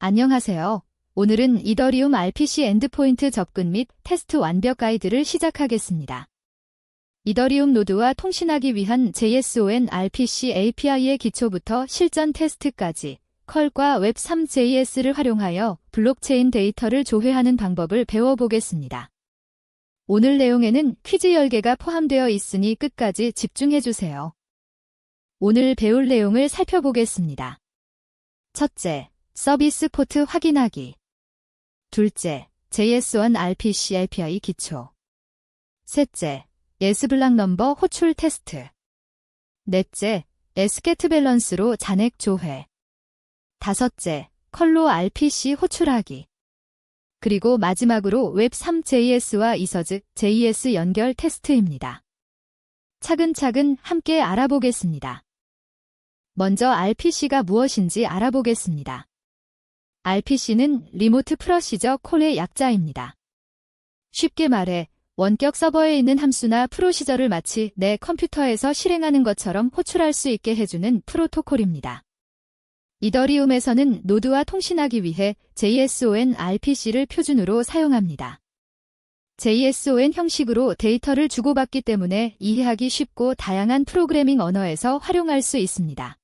안녕하세요. 오늘은 이더리움 RPC 엔드포인트 접근 및 테스트 완벽 가이드를 시작하겠습니다. 이더리움 노드와 통신하기 위한 JSON RPC API의 기초부터 실전 테스트까지 컬과 웹3.js를 활용하여 블록체인 데이터를 조회하는 방법을 배워보겠습니다. 오늘 내용에는 퀴즈 10개가 포함되어 있으니 끝까지 집중해주세요. 오늘 배울 내용을 살펴보겠습니다. 첫째, 서비스 포트 확인하기. 둘째, JSON RPC API 기초. 셋째, 예스블락 넘버 호출 테스트. 넷째, 에스게트 밸런스로 잔액 조회. 다섯째, 컬로 RPC 호출하기. 그리고 마지막으로 웹3.js와 이서즈 JS 연결 테스트입니다. 차근차근 함께 알아보겠습니다. 먼저 RPC가 무엇인지 알아보겠습니다. RPC는 리모트 프로시저 콜의 약자입니다. 쉽게 말해 원격 서버에 있는 함수나 프로시저를 마치 내 컴퓨터에서 실행하는 것처럼 호출할 수 있게 해주는 프로토콜입니다. 이더리움에서는 노드와 통신하기 위해 JSON RPC를 표준으로 사용합니다. JSON 형식으로 데이터를 주고받기 때문에 이해하기 쉽고 다양한 프로그래밍 언어에서 활용할 수 있습니다.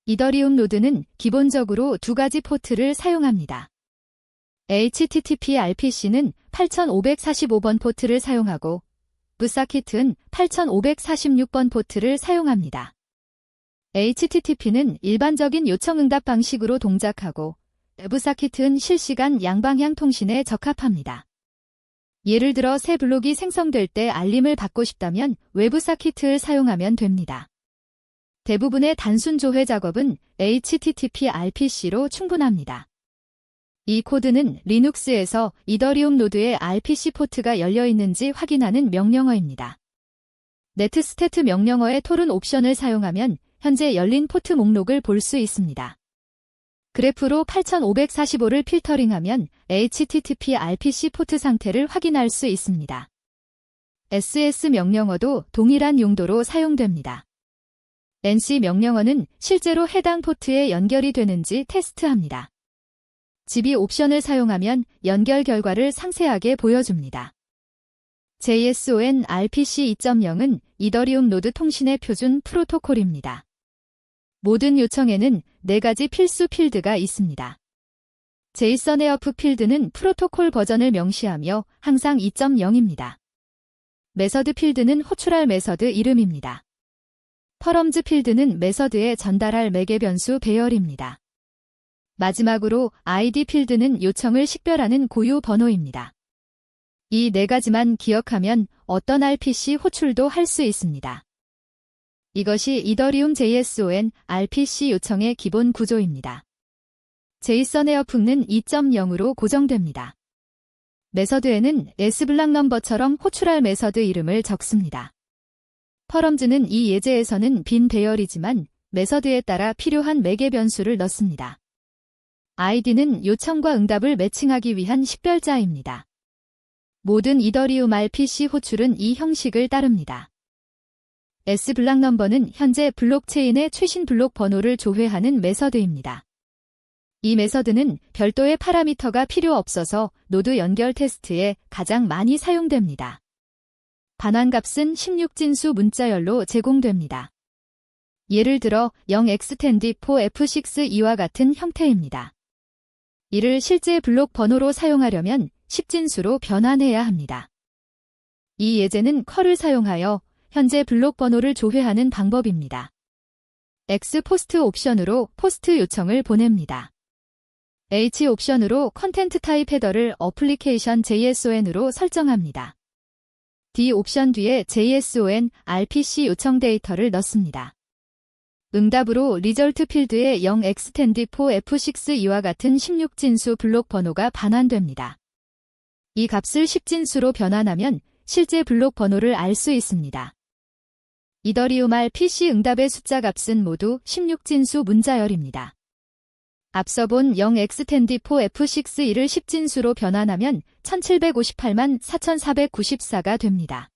이더리움 노드는 기본적으로 두 가지 포트를 사용합니다. HTTP RPC는 8545번 포트를 사용하고 부사킷은 8546번 포트를 사용합니다. HTTP는 일반적인 요청 응답 방식으로 동작하고 부사킷은 실시간 양방향 통신에 적합합니다. 예를 들어 새 블록이 생성될 때 알림을 받고 싶다면 웹부사킷을 사용하면 됩니다. 대부분의 단순 조회 작업은 HTTP RPC로 충분합니다. 이 코드는 리눅스에서 이더리움 노드에 RPC 포트가 열려 있는지 확인하는 명령어입니다. 네트스태트 명령어의 톨은 옵션을 사용하면 현재 열린 포트 목록을 볼 수 있습니다. 그래프로 8545를 필터링하면 HTTP RPC 포트 상태를 확인할 수 있습니다. SS 명령어도 동일한 용도로 사용됩니다. NC 명령어는 실제로 해당 포트에 연결이 되는지 테스트합니다. GB 옵션을 사용하면 연결 결과를 상세하게 보여줍니다. JSON RPC 2.0은 이더리움 노드 통신의 표준 프로토콜입니다. 모든 요청에는 4가지 필수 필드가 있습니다. JSONEF 필드는 프로토콜 버전을 명시하며 항상 2.0입니다. 메서드 필드는 호출할 메서드 이름입니다. 퍼럼즈 필드는 메서드에 전달할 매개 변수 배열입니다. 마지막으로 ID 필드는 요청을 식별하는 고유 번호입니다. 이 4가지만 기억하면 어떤 RPC 호출도 할 수 있습니다. 이것이 이더리움 JSON RPC 요청의 기본 구조입니다. JSONEF는 2.0으로 고정됩니다. 메서드에는 예스블락 넘버처럼 호출할 메서드 이름을 적습니다. 퍼럼즈는 이 예제에서는 빈 배열이지만 메서드에 따라 필요한 매개 변수를 넣습니다. ID는 요청과 응답을 매칭하기 위한 식별자입니다. 모든 이더리움 RPC 호출은 이 형식을 따릅니다. S블락 넘버는 현재 블록체인의 최신 블록 번호를 조회하는 메서드입니다. 이 메서드는 별도의 파라미터가 필요 없어서 노드 연결 테스트에 가장 많이 사용됩니다. 반환값은 16진수 문자열로 제공됩니다. 예를 들어 0xtend4f6 이와 같은 형태입니다. 이를 실제 블록 번호로 사용하려면 10진수로 변환해야 합니다. 이 예제는 컬을 사용하여 현재 블록 번호를 조회하는 방법입니다. X 포스트 옵션으로 포스트 요청을 보냅니다. H 옵션으로 컨텐트 타입 헤더를 어플리케이션 JSON으로 설정합니다. D 옵션 뒤에 JSON RPC 요청 데이터를 넣습니다. 응답으로 리절트 필드에 0xtend4f6 이와 같은 16진수 블록 번호가 반환됩니다. 이 값을 10진수로 변환하면 실제 블록 번호를 알 수 있습니다. 이더리움 RPC 응답의 숫자 값은 모두 16진수 문자열입니다. 앞서 본 0xtend4f6를 10진수로 변환하면 1758만 4494가 됩니다.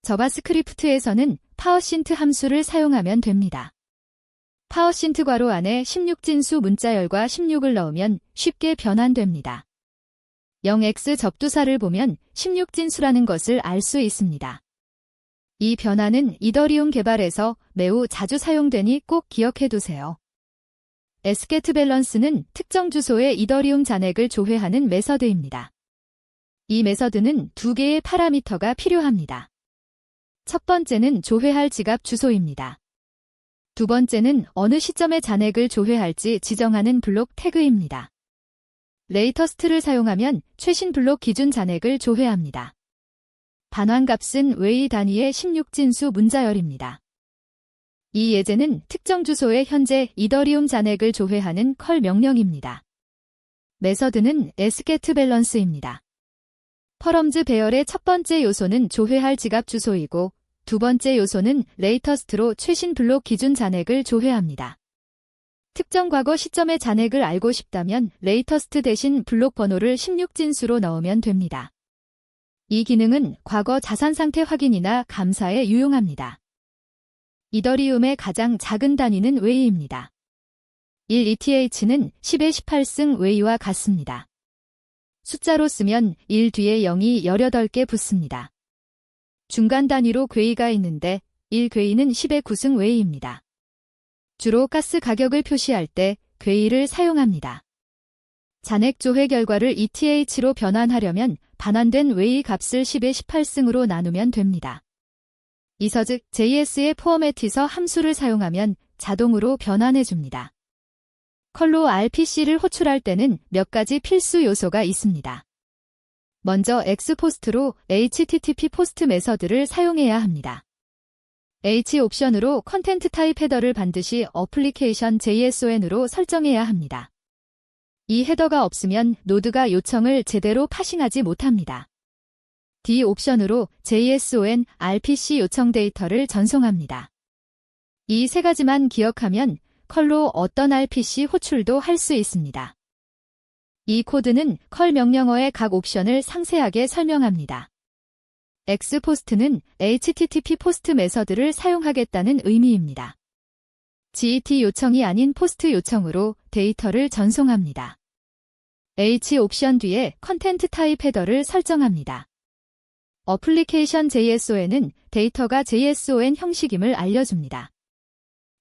자바스크립트에서는 파워신트 함수를 사용하면 됩니다. 파워신트 괄호 안에 16진수 문자열과 16을 넣으면 쉽게 변환됩니다. 0x 접두사를 보면 16진수라는 것을 알 수 있습니다. 이 변환은 이더리움 개발에서 매우 자주 사용되니 꼭 기억해두세요. SGET 밸런스는 특정 주소의 이더리움 잔액을 조회하는 메서드입니다. 이 메서드는 두 개의 파라미터가 필요합니다. 첫 번째는 조회할 지갑 주소입니다. 두 번째는 어느 시점에 잔액을 조회할지 지정하는 블록 태그입니다. 레이터스트를 사용하면 최신 블록 기준 잔액을 조회합니다. 반환값은 웨이 단위의 16진수 문자열입니다. 이 예제는 특정 주소의 현재 이더리움 잔액을 조회하는 컬 명령입니다. 메서드는 SGET 밸런스입니다. 퍼럼즈 배열의 첫 번째 요소는 조회할 지갑 주소이고 두 번째 요소는 레이터스트로 최신 블록 기준 잔액을 조회합니다. 특정 과거 시점의 잔액을 알고 싶다면 레이터스트 대신 블록 번호를 16진수로 넣으면 됩니다. 이 기능은 과거 자산 상태 확인이나 감사에 유용합니다. 이더리움의 가장 작은 단위는 웨이입니다. 1ETH는 10의 18승 웨이와 같습니다. 숫자로 쓰면 1 뒤에 0이 18개 붙습니다. 중간 단위로 괭이가 있는데 1괭이는 10의 9승 웨이입니다. 주로 가스 가격을 표시할 때 괭이를 사용합니다. 잔액 조회 결과를 ETH로 변환하려면 반환된 웨이 값을 10의 18승으로 나누면 됩니다. 이서즉 JS의 포어맷에서 함수를 사용하면 자동으로 변환해줍니다. 컬로 RPC를 호출할 때는 몇 가지 필수 요소가 있습니다. 먼저 X포스트로 HTTP 포스트 메서드를 사용해야 합니다. H 옵션으로 컨텐트 타입 헤더를 반드시 어플리케이션 JSON으로 설정해야 합니다. 이 헤더가 없으면 노드가 요청을 제대로 파싱하지 못합니다. D 옵션으로 JSON, RPC 요청 데이터를 전송합니다. 이 세 가지만 기억하면 컬로 어떤 RPC 호출도 할 수 있습니다. 이 코드는 컬 명령어의 각 옵션을 상세하게 설명합니다. X포스트는 HTTP 포스트 메서드를 사용하겠다는 의미입니다. GET 요청이 아닌 포스트 요청으로 데이터를 전송합니다. H 옵션 뒤에 컨텐트 타입 헤더를 설정합니다. 어플리케이션 JSON은 데이터가 JSON 형식임을 알려줍니다.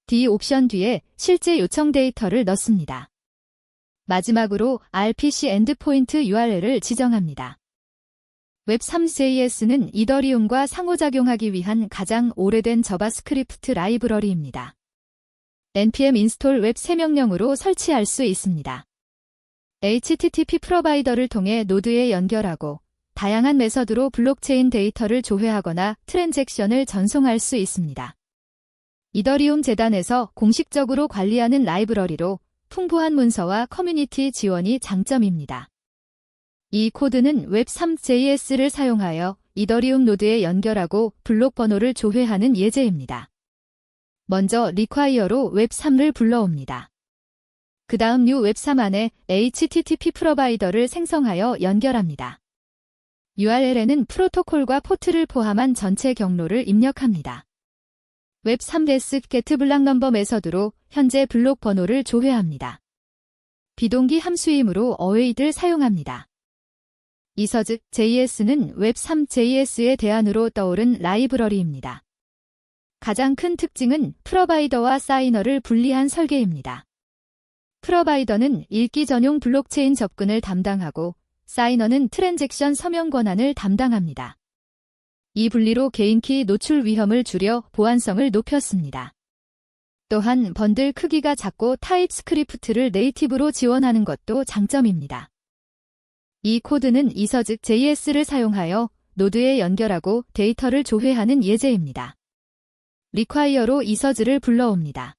D 옵션 뒤에 실제 요청 데이터를 넣습니다. 마지막으로 RPC 엔드포인트 URL을 지정합니다. 웹3.js는 이더리움과 상호작용하기 위한 가장 오래된 자바스크립트 라이브러리입니다. npm install 웹 3명령으로 설치할 수 있습니다. HTTP 프로바이더를 통해 노드에 연결하고 다양한 메서드로 블록체인 데이터를 조회하거나 트랜잭션을 전송할 수 있습니다. 이더리움 재단에서 공식적으로 관리하는 라이브러리로 풍부한 문서와 커뮤니티 지원이 장점입니다. 이 코드는 웹3.js를 사용하여 이더리움 노드에 연결하고 블록 번호를 조회하는 예제입니다. 먼저 require로 웹3를 불러옵니다. 그 다음 new 웹3 안에 HTTP 프로바이더를 생성하여 연결합니다. URL에는 프로토콜과 포트를 포함한 전체 경로를 입력합니다. 웹3 get 블락 넘버 메서드로 현재 블록 번호를 조회합니다. 비동기 함수이므로 await을 사용합니다. 이서즉 JS는 웹3.js의 대안으로 떠오른 라이브러리입니다. 가장 큰 특징은 프로바이더와 사이너를 분리한 설계입니다. 프로바이더는 읽기 전용 블록체인 접근을 담당하고 사이너는 트랜잭션 서명 권한을 담당합니다. 이 분리로 개인키 노출 위험을 줄여 보안성을 높였습니다. 또한 번들 크기가 작고 타입스크립트를 네이티브로 지원하는 것도 장점입니다. 이 코드는 이서즉 JS를 사용하여 노드에 연결하고 데이터를 조회하는 예제입니다. require로 이서즈를 불러옵니다.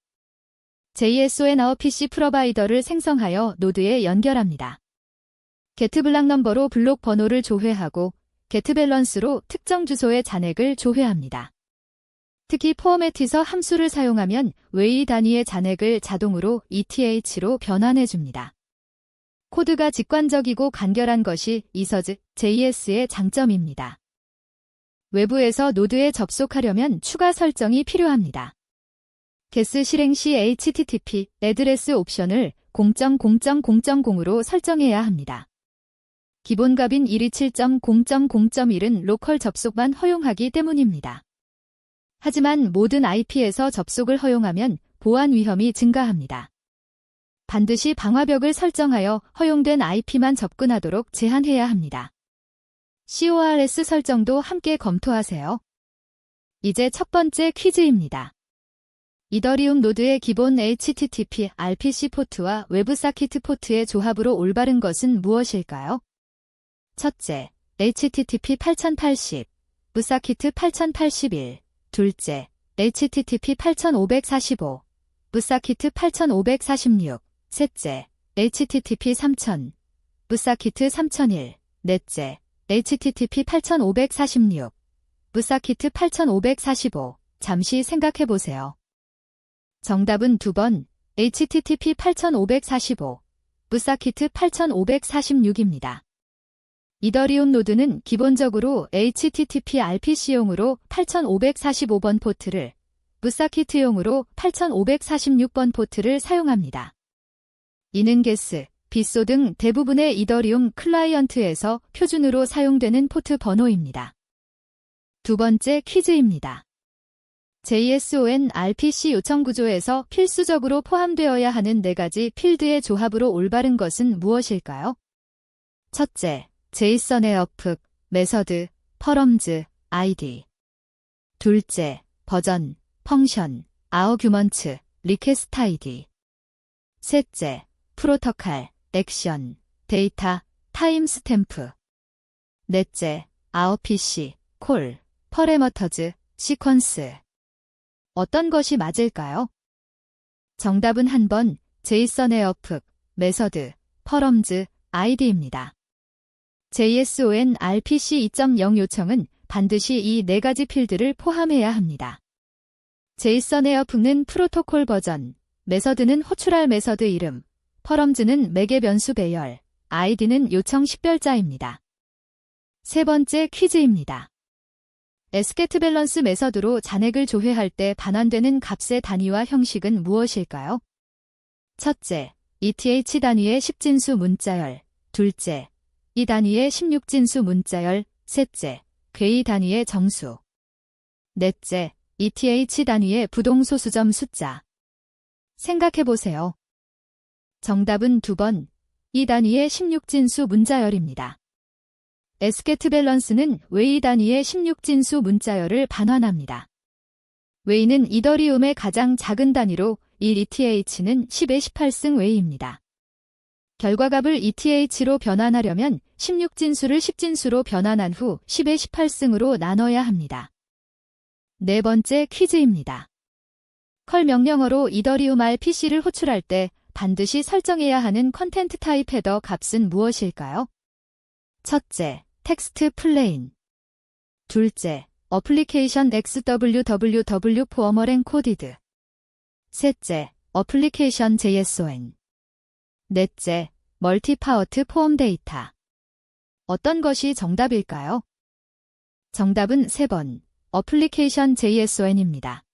JSON RPC 프로바이더를 생성하여 노드에 연결합니다. get 블락 넘버로 블록 번호를 조회하고 get 밸런스로 특정 주소의 잔액을 조회합니다. 특히 포어맷에서 함수를 사용하면 웨이 단위의 잔액을 자동으로 ETH로 변환해줍니다. 코드가 직관적이고 간결한 것이 이서즈 JS의 장점입니다. 외부에서 노드에 접속하려면 추가 설정이 필요합니다. 게스 실행 시 HTTP 애드레스 옵션을 0.0.0.0으로 설정해야 합니다. 기본 값인 127.0.0.1은 로컬 접속만 허용하기 때문입니다. 하지만 모든 IP에서 접속을 허용하면 보안 위험이 증가합니다. 반드시 방화벽을 설정하여 허용된 IP만 접근하도록 제한해야 합니다. CORS 설정도 함께 검토하세요. 이제 첫 번째 퀴즈입니다. 이더리움 노드의 기본 HTTP RPC 포트와 웹사키트 포트의 조합으로 올바른 것은 무엇일까요? 첫째, HTTP 8080, 웹사키트 8081. 둘째, HTTP 8545, 웹사키트 8546. 셋째, HTTP 3000, 웹사키트 3001. 넷째, HTTP 8546, 웹사키트 8545. 잠시 생각해 보세요. 정답은 2번, HTTP 8545, 웹사키트 8546입니다. 이더리움 노드는 기본적으로 HTTP RPC용으로 8545번 포트를, 웹사키트용으로 8546번 포트를 사용합니다. 이는 게스, 빗소 등 대부분의 이더리움 클라이언트에서 표준으로 사용되는 포트 번호입니다. 두 번째 퀴즈입니다. JSON RPC 요청 구조에서 필수적으로 포함되어야 하는 4가지 필드의 조합으로 올바른 것은 무엇일까요? 첫째, 제이선의 어프, 메서드, 퍼럼즈, ID. 둘째, 버전, 펑션, 아어규먼트, 리퀘스트 ID. 셋째, 프로토콜, 액션, 데이터, 타임스탬프. 넷째, RPC, 콜, 퍼레머터즈, 시퀀스. 어떤 것이 맞을까요? 정답은 한 번, 제이선의 어프, 메서드, 퍼럼즈, ID입니다. JSON RPC 2.0 요청은 반드시 이 4가지 필드를 포함해야 합니다. 제이선의 어프는 프로토콜 버전, 메서드는 호출할 메서드 이름, 퍼럼즈는 매개 변수 배열, ID는 요청 식별자입니다. 세 번째 퀴즈입니다. SGET 밸런스 메서드로 잔액을 조회할 때 반환되는 값의 단위와 형식은 무엇일까요? 첫째, ETH 단위의 10진수 문자열. 둘째, 이 단위의 16진수 문자열. 셋째, 궤의 단위의 정수. 넷째, ETH 단위의 부동소수점 숫자. 생각해보세요. 정답은 2번, 이 단위의 16진수 문자열입니다. SGET 밸런스는 웨이 단위의 16진수 문자열을 반환합니다. 웨이는 이더리움의 가장 작은 단위로 1ETH는 10의 18승 웨이입니다. 결과값을 ETH로 변환하려면 16진수를 10진수로 변환한 후 10의 18승으로 나눠야 합니다. 네 번째 퀴즈입니다. 컬 명령어로 이더리움 RPC를 호출할 때 반드시 설정해야 하는 컨텐트 타입 헤더 값은 무엇일까요? 첫째, 텍스트 플레인. 둘째, 어플리케이션 XWWW 포머랭 엔코디드. 셋째, 어플리케이션 JSON. 넷째, 멀티파워트 폼 데이터. 어떤 것이 정답일까요? 정답은 3번, 어플리케이션 JSON입니다.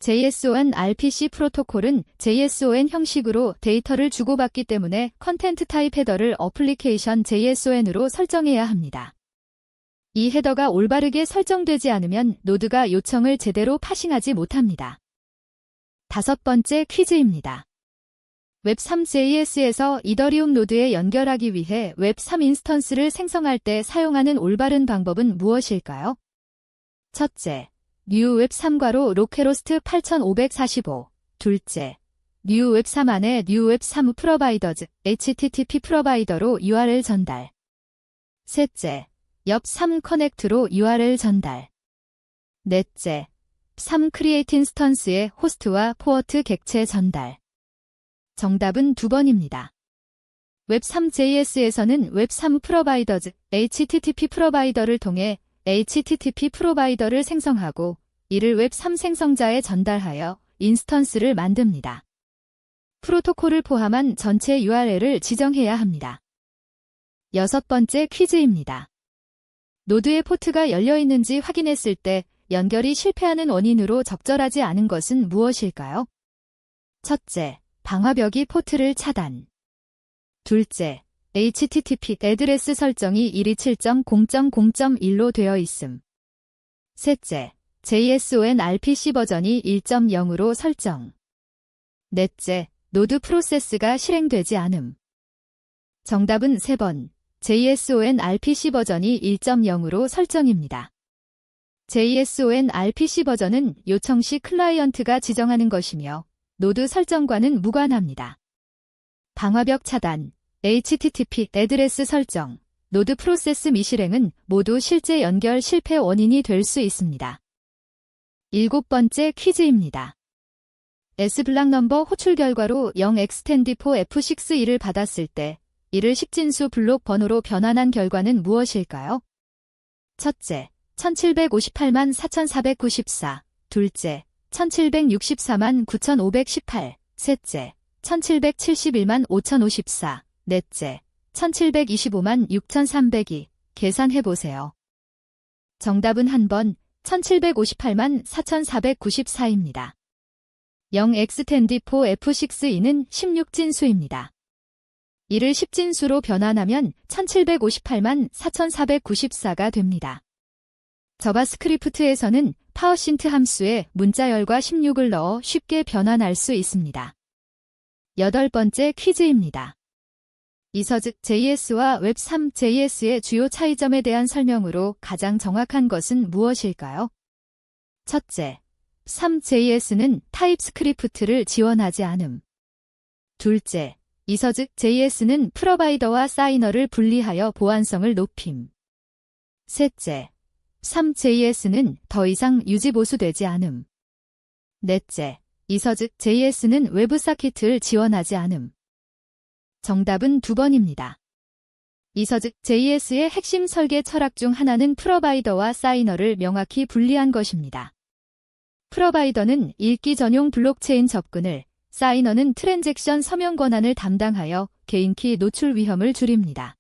JSON RPC 프로토콜은 JSON 형식으로 데이터를 주고받기 때문에 컨텐트 타입 헤더를 어플리케이션 JSON으로 설정해야 합니다. 이 헤더가 올바르게 설정되지 않으면 노드가 요청을 제대로 파싱하지 못합니다. 다섯 번째 퀴즈입니다. 웹3.js에서 이더리움 노드에 연결하기 위해 웹3 인스턴스를 생성할 때 사용하는 올바른 방법은 무엇일까요? 첫째, new 웹3괄호 로켓호스트 8545. 둘째, new 웹3 안에 new 웹3 프로바이더즈 HTTP 프로바이더로 URL 전달. 셋째, 옆 3 커넥트로 URL 전달. 넷째, 3 크리에이트 인스턴스의 호스트와 포어트 객체 전달. 정답은 2번입니다. 웹3.js에서는 웹3 프로바이더즈 HTTP 프로바이더를 통해 HTTP 프로바이더를 생성하고 이를 웹3 생성자에 전달하여 인스턴스를 만듭니다. 프로토콜을 포함한 전체 URL을 지정해야 합니다. 여섯 번째 퀴즈입니다. 노드의 포트가 열려 있는지 확인했을 때 연결이 실패하는 원인으로 적절하지 않은 것은 무엇일까요? 첫째, 방화벽이 포트를 차단. 둘째, HTTP 애드레스 설정이 127.0.0.1로 되어 있음. 셋째, JSON RPC 버전이 1.0으로 설정. 넷째, 노드 프로세스가 실행되지 않음. 정답은 3번, JSON RPC 버전이 1.0으로 설정입니다. JSON RPC 버전은 요청 시 클라이언트가 지정하는 것이며 노드 설정과는 무관합니다. 방화벽 차단, HTTP 애드레스 설정, 노드 프로세스 미실행은 모두 실제 연결 실패 원인이 될 수 있습니다. 7번째 퀴즈입니다. S블락 넘버 호출 결과로 0xtendy4F6E를 받았을 때 이를 10진수 블록 번호로 변환한 결과는 무엇일까요? 첫째, 1758만 4494, 둘째, 1764만 9518, 셋째, 1771만 5054, 넷째, 1725만 6302. 계산해보세요. 정답은 한번 1758만 4494입니다. 0xtendy4F6E는 16진수입니다. 이를 10진수로 변환하면 1758만 4494가 됩니다. 자바스크립트에서는 파워신트 함수에 문자열과 16을 넣어 쉽게 변환할 수 있습니다. 8번째 퀴즈입니다. 이서즉 JS와 웹3.js의 주요 차이점에 대한 설명으로 가장 정확한 것은 무엇일까요? 첫째, 3.js는 타입스크립트를 지원하지 않음. 둘째, 이서즉 JS는 프로바이더와 사이너를 분리하여 보안성을 높임. 셋째, 3.js는 더 이상 유지보수되지 않음. 넷째, 이서즉 JS는 웹사키트를 지원하지 않음. 정답은 2번입니다. 이서즉 JS의 핵심 설계 철학 중 하나는 프로바이더와 사이너를 명확히 분리한 것입니다. 프로바이더는 읽기 전용 블록체인 접근을, 사이너는 트랜잭션 서명 권한을 담당하여 개인키 노출 위험을 줄입니다.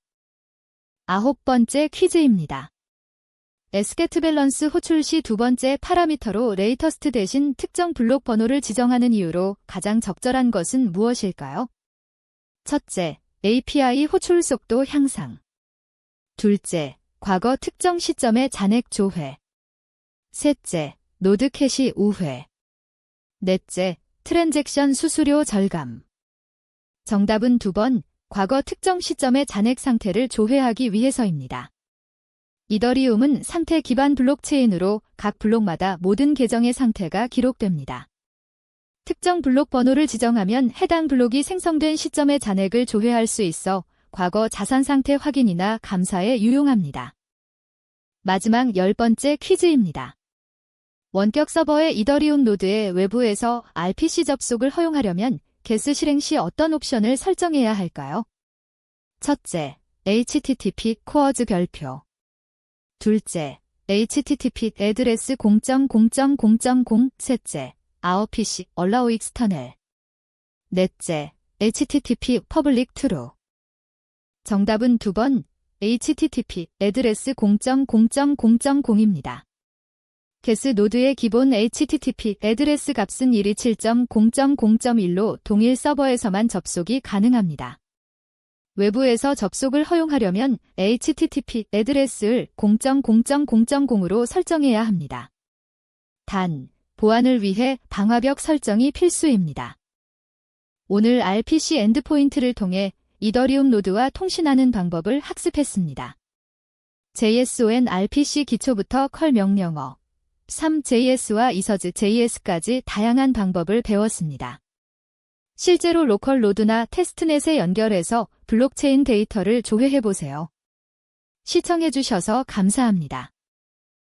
9번째 퀴즈입니다. sgetBalance 호출 시 두 번째 파라미터로 레이터스트 대신 특정 블록 번호를 지정하는 이유로 가장 적절한 것은 무엇일까요? 첫째, API 호출 속도 향상. 둘째, 과거 특정 시점의 잔액 조회. 셋째, 노드 캐시 우회. 넷째, 트랜잭션 수수료 절감. 정답은 2번, 과거 특정 시점의 잔액 상태를 조회하기 위해서입니다. 이더리움은 상태 기반 블록체인으로 각 블록마다 모든 계정의 상태가 기록됩니다. 특정 블록 번호를 지정하면 해당 블록이 생성된 시점의 잔액을 조회할 수 있어 과거 자산 상태 확인이나 감사에 유용합니다. 마지막 10번째 퀴즈입니다. 원격 서버의 이더리움 노드의 외부에서 RPC 접속을 허용하려면 게스 실행 시 어떤 옵션을 설정해야 할까요? 첫째, HTTP 코어즈 별표. 둘째, HTTP 애드레스 0.0.0.0. 셋째, RPC allow external. 넷째, HTTP public true. 정답은 2번, HTTP 애드레스 0.0.0.0입니다. 게스 노드의 기본 HTTP 애드레스 값은 127.0.0.1로 동일 서버에서만 접속이 가능합니다. 외부에서 접속을 허용하려면 HTTP 애드레스를 0.0.0.0으로 설정해야 합니다. 단, 보안을 위해 방화벽 설정이 필수입니다. 오늘 RPC 엔드포인트를 통해 이더리움 노드와 통신하는 방법을 학습했습니다. JSON RPC 기초부터 컬 명령어, 3JS와 이서즈 JS까지 다양한 방법을 배웠습니다. 실제로 로컬 노드나 테스트넷에 연결해서 블록체인 데이터를 조회해보세요. 시청해주셔서 감사합니다.